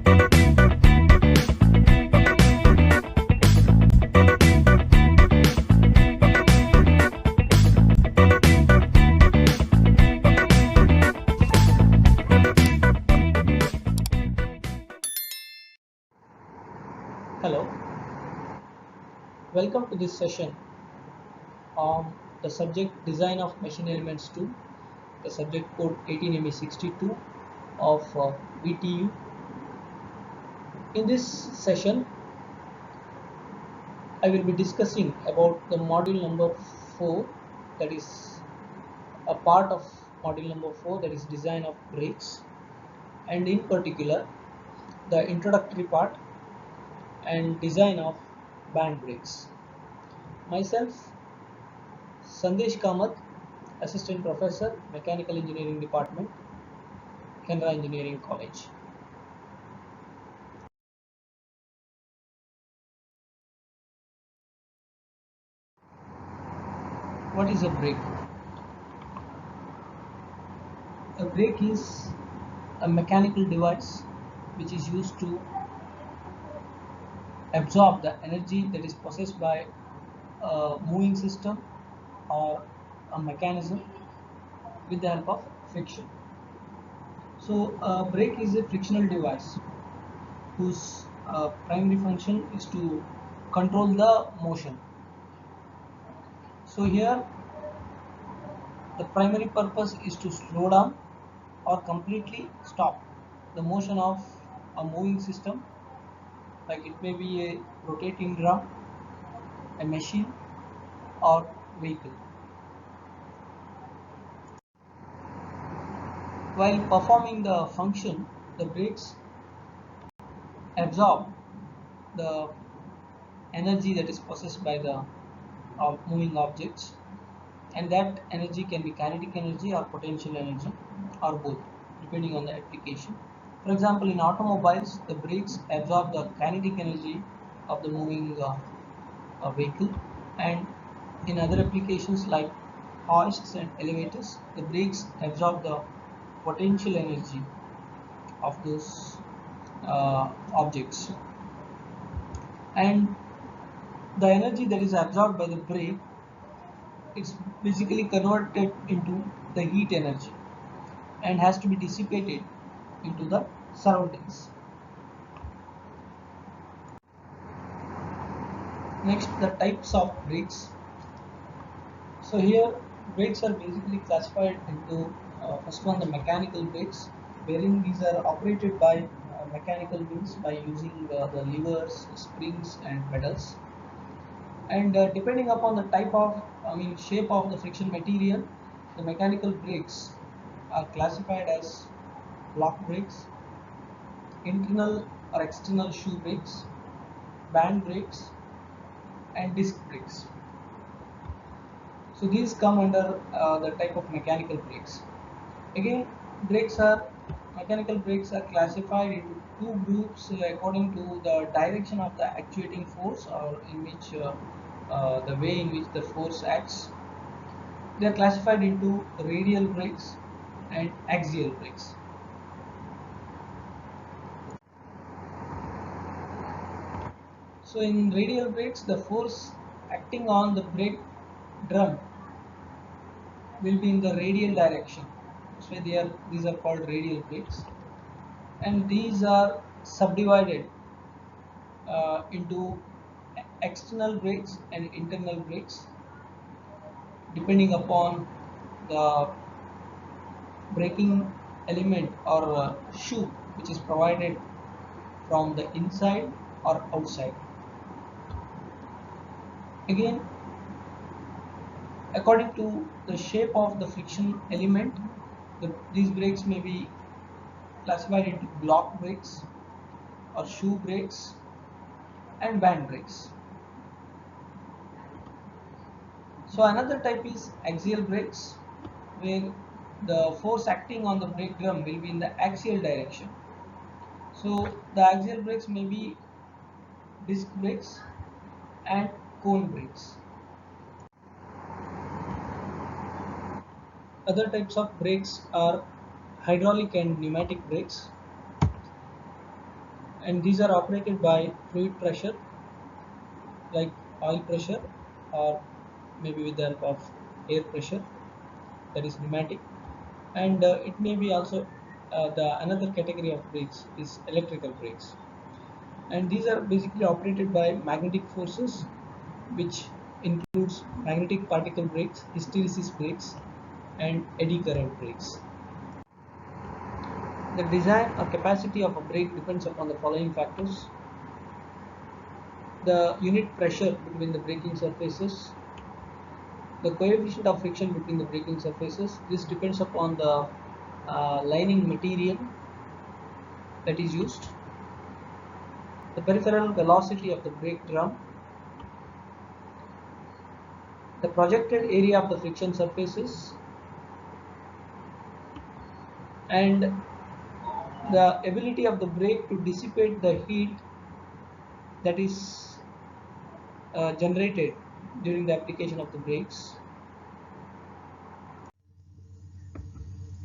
Hello, welcome to this session on the subject Design of Machine Elements 2, the subject code 18ME62 of VTU. In this session, I will be discussing about the module number 4, that is a part of module number 4, that is Design of Brakes, and in particular the introductory part and design of band brakes. Myself, Sandesh Kamath, Assistant Professor, Mechanical Engineering Department, Canara Engineering College. What is a brake? A brake is a mechanical device which is used to absorb the energy that is possessed by a moving system or a mechanism with the help of friction. So a brake is a frictional device whose primary function is to control the motion. So here the primary purpose is to slow down or completely stop the motion of a moving system, like it may be a rotating drum, a machine, or vehicle. While performing the function, the brakes absorb the energy that is possessed by the moving objects, and that energy can be kinetic energy or potential energy or both, depending on the application. For example, in automobiles, the brakes absorb the kinetic energy of the moving vehicle, and in other applications like hoists and elevators, the brakes absorb the potential energy of those objects, and the energy that is absorbed by the brake, it's basically converted into the heat energy and has to be dissipated into the surroundings. Next, the types of brakes. So here brakes are basically classified into first one, the mechanical brakes, wherein these are operated by mechanical means by using the levers, springs and pedals, and depending upon the type of shape of the friction material, the mechanical brakes are classified as block brakes, internal or external shoe brakes, band brakes and disc brakes. So these come under the type of mechanical brakes. Again, mechanical brakes are classified into two groups according to the direction of the actuating force, or in which the way in which the force acts. They are classified into radial brakes and axial brakes. So in radial brakes, the force acting on the brake drum will be in the radial direction. So these are called radial brakes, and these are subdivided into external brakes and internal brakes, depending upon the braking element or shoe which is provided from the inside or outside. Again, according to the shape of the friction element, these brakes may be classified into block brakes or shoe brakes and band brakes. So another type is axial brakes, where the force acting on the brake drum will be in the axial direction. So the axial brakes may be disc brakes and cone brakes. Other types of brakes are hydraulic and pneumatic brakes. and these are operated by fluid pressure like oil pressure, or maybe with the help of air pressure, that is pneumatic. And it may be also the another category of brakes is electrical brakes, and these are basically operated by magnetic forces, which includes magnetic particle brakes, hysteresis brakes, and eddy current brakes. The design or capacity of a brake depends upon the following factors: the unit pressure between the braking surfaces, the coefficient of friction between the braking surfaces. This depends upon the lining material that is used, the peripheral velocity of the brake drum, the projected area of the friction surfaces, and the ability of the brake to dissipate the heat that is generated during the application of the brakes.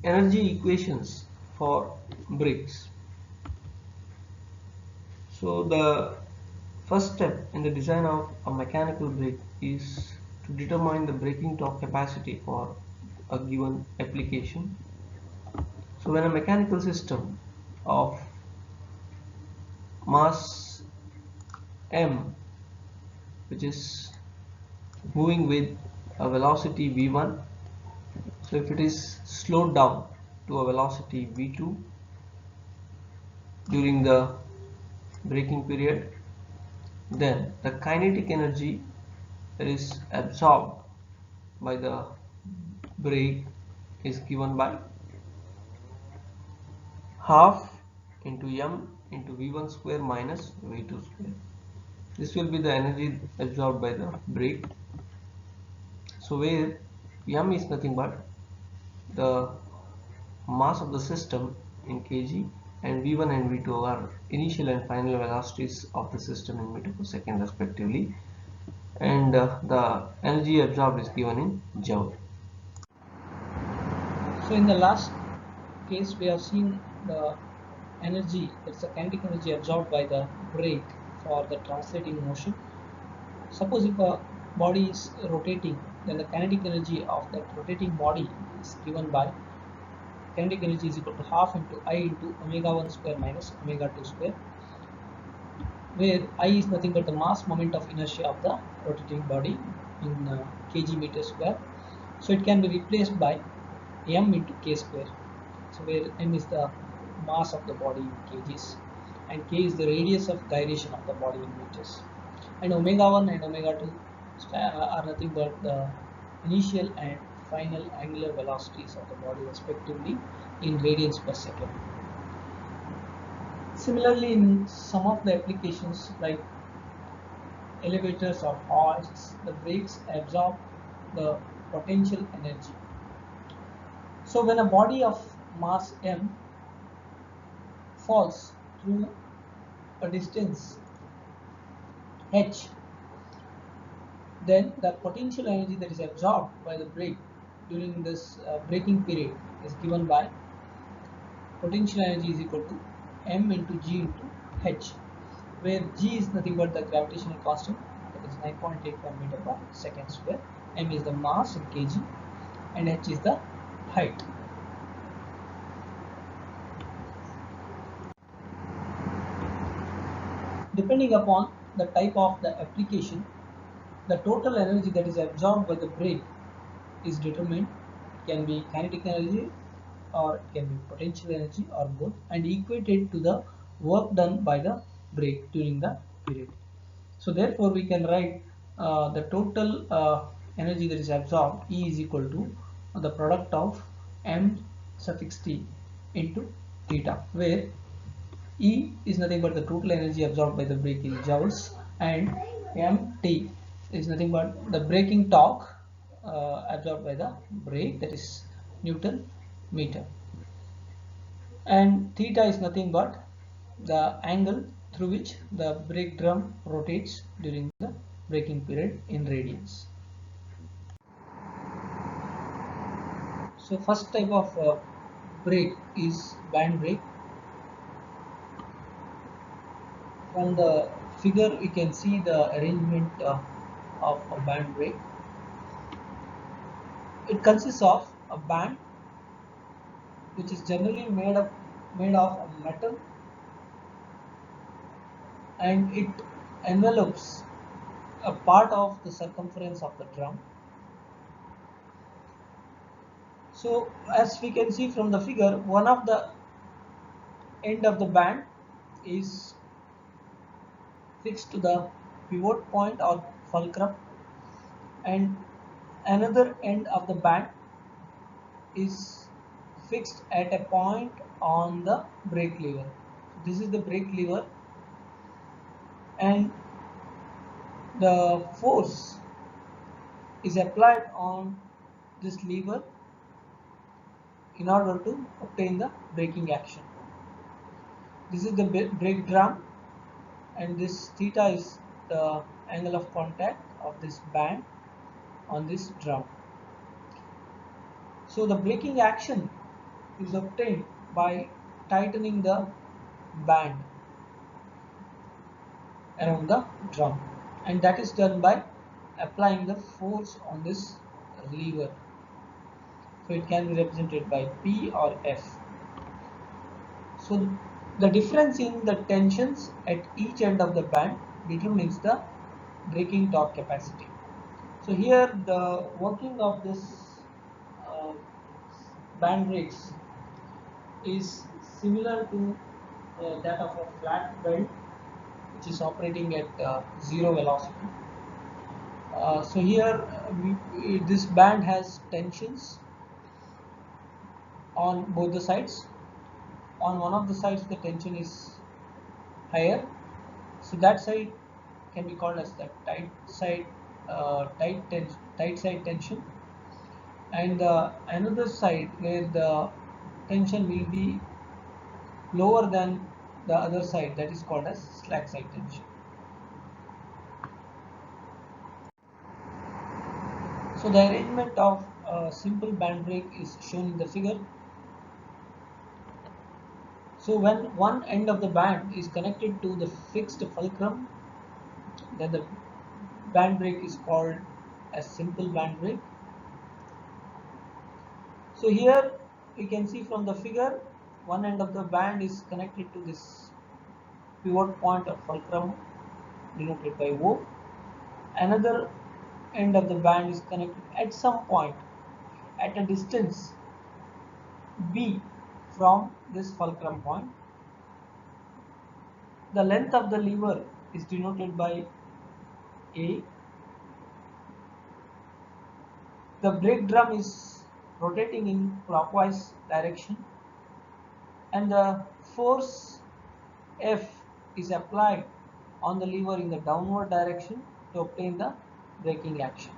Energy equations for brakes. So the first step in the design of a mechanical brake is to determine the braking torque capacity for a given application. So when a mechanical system of mass m, which is moving with a velocity v1, so if it is slowed down to a velocity v2 during the braking period, then the kinetic energy that is absorbed by the brake is given by half into m into v1 square minus v2 square. This will be the energy absorbed by the brake. So where m is nothing but the mass of the system in kg, and v1 and v2 are initial and final velocities of the system in meter per second respectively, and the energy absorbed is given in joule. So in the last case we have seen the energy, it's the kinetic energy absorbed by the brake for the translating motion. Suppose if a body is rotating, then the kinetic energy of that rotating body is given by kinetic energy is equal to half into I into omega 1 square minus omega 2 square, where I is nothing but the mass moment of inertia of the rotating body in kg meter square. So it can be replaced by m into k square. So where m is the mass of the body in kgs and k is the radius of gyration of the body in meters, and omega 1 and omega 2 are nothing but the initial and final angular velocities of the body respectively in radians per second. Similarly, in some of the applications like elevators or hoists, the brakes absorb the potential energy. So when a body of mass m falls through a distance h, then the potential energy that is absorbed by the brake during this braking period is given by potential energy is equal to m into g into h, where g is nothing but the gravitational constant, that is 9.85 meter per second square, m is the mass in kg, and h is the height. Depending upon the type of the application, the total energy that is absorbed by the brake is determined. It can be kinetic energy or it can be potential energy or both, and equated to the work done by the brake during the period. So therefore we can write the total energy that is absorbed, E is equal to the product of m suffix t into theta, where E is nothing but the total energy absorbed by the brake in joules, and mt is nothing but the braking torque absorbed by the brake, that is Newton meter, and theta is nothing but the angle through which the brake drum rotates during the braking period in radians. So first type of brake is band brake. From the figure we can see the arrangement of a band brake. It consists of a band which is generally made of metal, and it envelopes a part of the circumference of the drum. So as we can see from the figure, one of the end of the band is fixed to the pivot point or fulcrum, and another end of the band is fixed at a point on the brake lever. This is the brake lever, and the force is applied on this lever in order to obtain the braking action. This is the brake drum, and this theta is the angle of contact of this band on this drum. So the braking action is obtained by tightening the band around the drum, and that is done by applying the force on this lever. So it can be represented by P or F. So the difference in the tensions at each end of the band determines the braking torque capacity. So here the working of this uh, band brakes is similar to that of a flat belt which is operating at zero velocity. So here this band has tensions on both the sides. On one of the sides the tension is higher, so that side can be called as the tight side, tight side tension, and another side where the tension will be lower than the other side, that is called as slack side tension. So the arrangement of a simple band brake is shown in the figure. So when one end of the band is connected to the fixed fulcrum, then the band brake is called a simple band brake. So here we can see from the figure, one end of the band is connected to this pivot point or fulcrum denoted by O. Another end of the band is connected at some point at a distance B from this fulcrum point. The length of the lever is denoted by A. The brake drum is rotating in clockwise direction, and the force F is applied on the lever in the downward direction to obtain the braking action.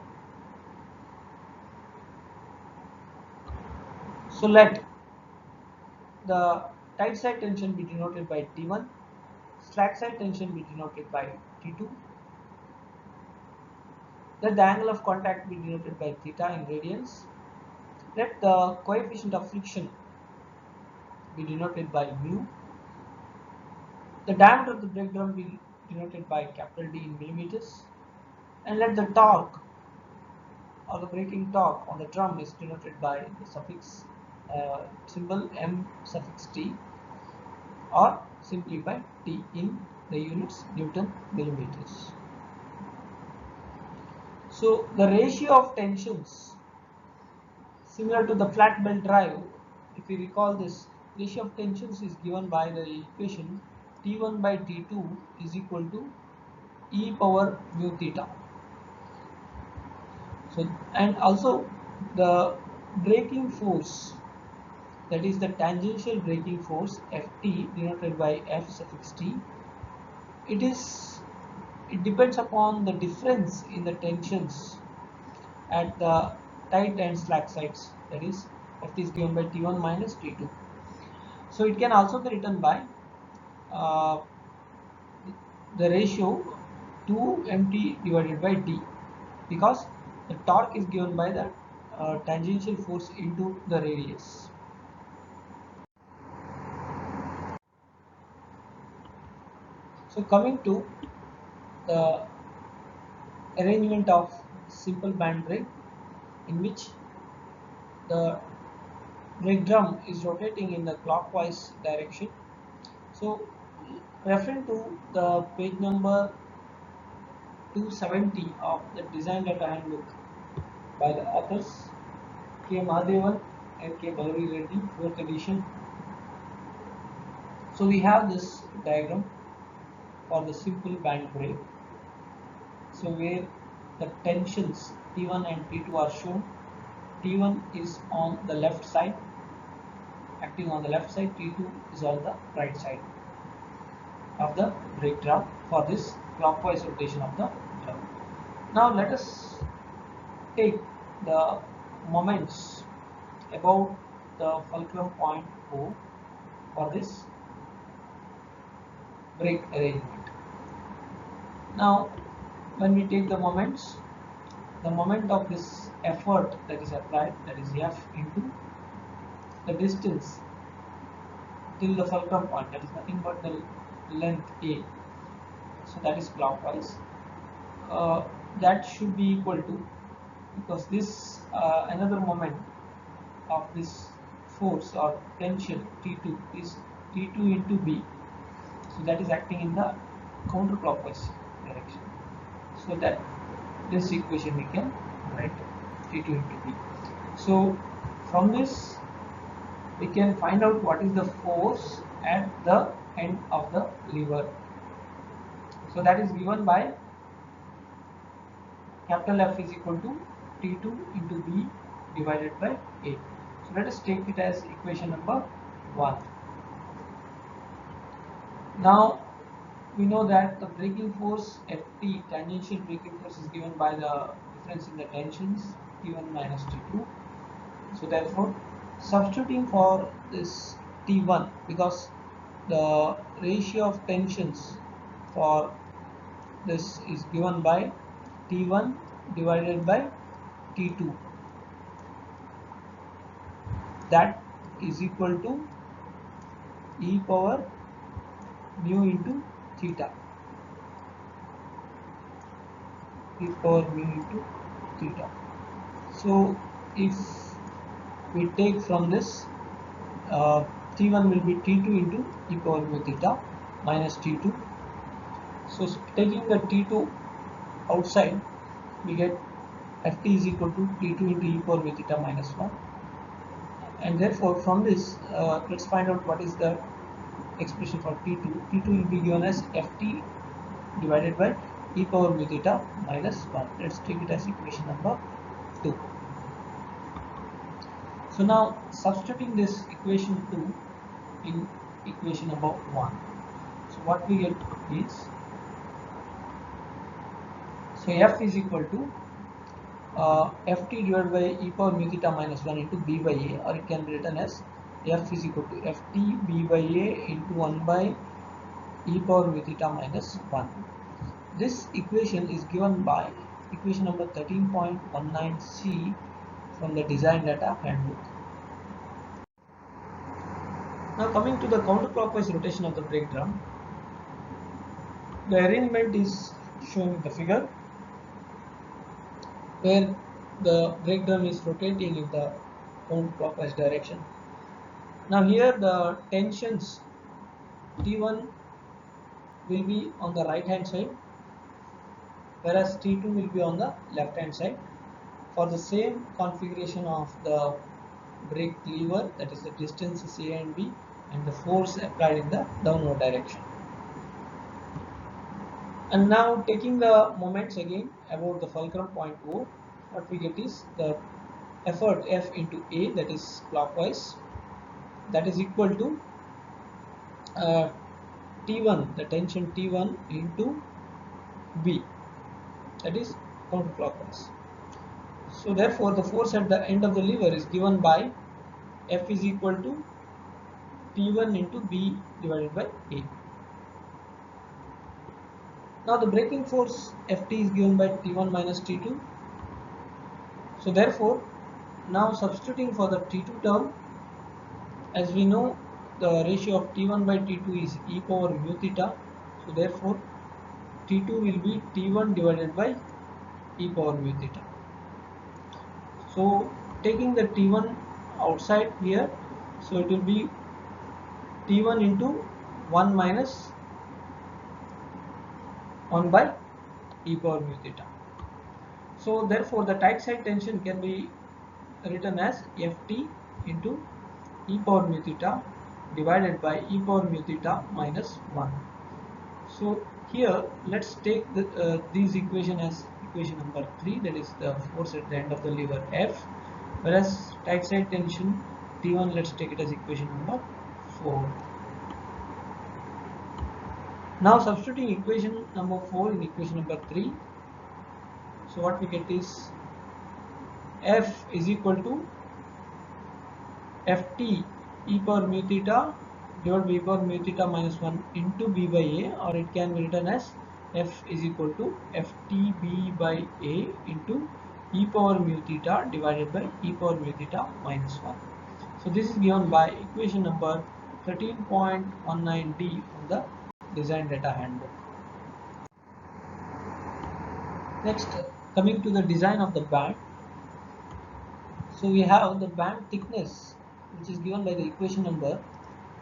So let the tight side tension be denoted by T1, slack side tension be denoted by T2. Let the angle of contact be denoted by theta in radians. Let the coefficient of friction be denoted by mu. The diameter of the brake drum be denoted by capital D in millimeters. And let the torque or the braking torque on the drum is denoted by the suffix symbol M suffix T, or simply by T in the units Newton millimeters. So the ratio of tensions similar to the flat belt drive, if we recall, this ratio of tensions is given by the equation T1 by T2 is equal to e power mu theta. So, and also the braking force, that is the tangential braking force Ft denoted by F suffix T, it depends upon the difference in the tensions at the tight and slack sides, that is Ft is given by T1 minus T2. So it can also be written by uh, the ratio 2mt divided by d, because the torque is given by the tangential force into the radius. So coming to the arrangement of simple band brake, in which the brake drum is rotating in the clockwise direction. So referring to the page number 270 of the design data handbook by the authors K. Mahadevan and K. Balavi Reddy, 4th edition. So we have this diagram for the simple band brake. So where the tensions T1 and T2 are shown. T1 is on the left side, acting on the left side. T2 is on the right side of the brake drum for this clockwise rotation of the drum. Now let us take the moments about the fulcrum point O for this brake arrangement. Now when we take the moment of this effort that is applied, that is F into the distance till the fulcrum point, that is nothing but the length A, so that is clockwise, that should be equal to, because this another moment of this force or tension T2 is T2 into B, so that is acting in the counterclockwise direction, so that this equation we can write T2 into B. So from this we can find out what is the force at the end of the lever. So that is given by capital F is equal to T2 into B divided by A. So let us take it as equation number 1. Now we know that the braking force Ft, tangential braking force, is given by the difference in the tensions T1 minus T2. So therefore, substituting for this T1, because the ratio of tensions for this is given by T1 divided by T2, that is equal to e power mu into theta, e power mu into theta. So if we take from this, T1 will be T2 into e power mu theta minus T2. So taking the T2 outside, we get Ft is equal to T2 into e power mu theta minus 1. And therefore from this, let's find out what is the expression for T2. T2 will be given as Ft divided by e power mu theta minus 1. Let's take it as equation number 2. So now substituting this equation 2 in equation number 1. So what we get is, so F is equal to Ft divided by e power mu theta minus 1 into B by A, or it can be written as F is equal to Ft B by A into 1 by e power mu theta minus 1. This equation is given by equation number 13.19c from the design data handbook. Now coming to the counterclockwise rotation of the brake drum, the arrangement is shown in the figure, where the brake drum is rotating in the counterclockwise direction. Now here the tensions T1 will be on the right hand side, whereas T2 will be on the left hand side, for the same configuration of the brake lever, that is the distances A and B, and the force applied in the downward direction. And now taking the moments again about the fulcrum point O, what we get is the effort F into A, that is clockwise, that is equal to T1, the tension T1 into B, that is counterclockwise. So therefore the force at the end of the lever is given by F is equal to T1 into B divided by A. Now the braking force Ft is given by T1 minus T2. So therefore, now substituting for the T2 term, as we know the ratio of T1 by T2 is e power mu theta. So therefore T2 will be T1 divided by e power mu theta. So taking the T1 outside here, so it will be T1 into 1 minus 1 by e power mu theta. So therefore the tight side tension can be written as Ft into e power mu theta divided by e power mu theta minus 1. So here let's take these equation as equation number 3, that is the force at the end of the lever F, whereas tight side tension T1, let's take it as equation number 4. Now substituting equation number 4 in equation number 3, so what we get is F is equal to Ft e power mu theta divided by e power mu theta minus 1 into b by a, or it can be written as F is equal to Ft b by a into e power mu theta divided by e power mu theta minus 1. So this is given by equation number 13.19d from the design data handbook. Next, coming to the design of the band. So we have the band thickness, which is given by the equation number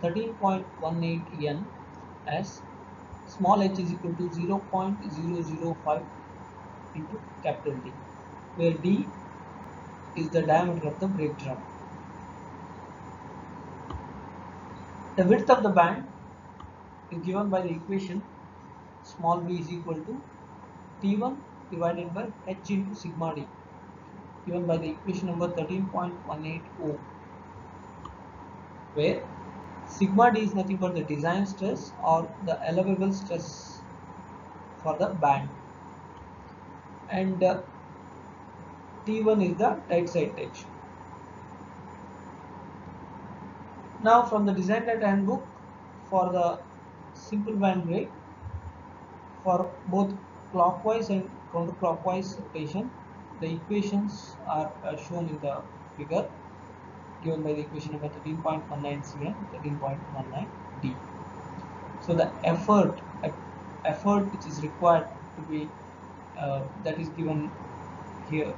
13.18 n as small h is equal to 0.005 into capital D, where D is the diameter of the brake drum. The width of the band is given by the equation small b is equal to T1 divided by h into sigma d, given by the equation number 13.18o, where sigma d is nothing but the design stress or the allowable stress for the band, and T1 is the tight side tension. Now from the design data handbook, for the simple band brake, for both clockwise and counterclockwise rotation, the equations are shown in the figure given by the equation number 13.19c and 13.19d. So the effort which is required to be that is given here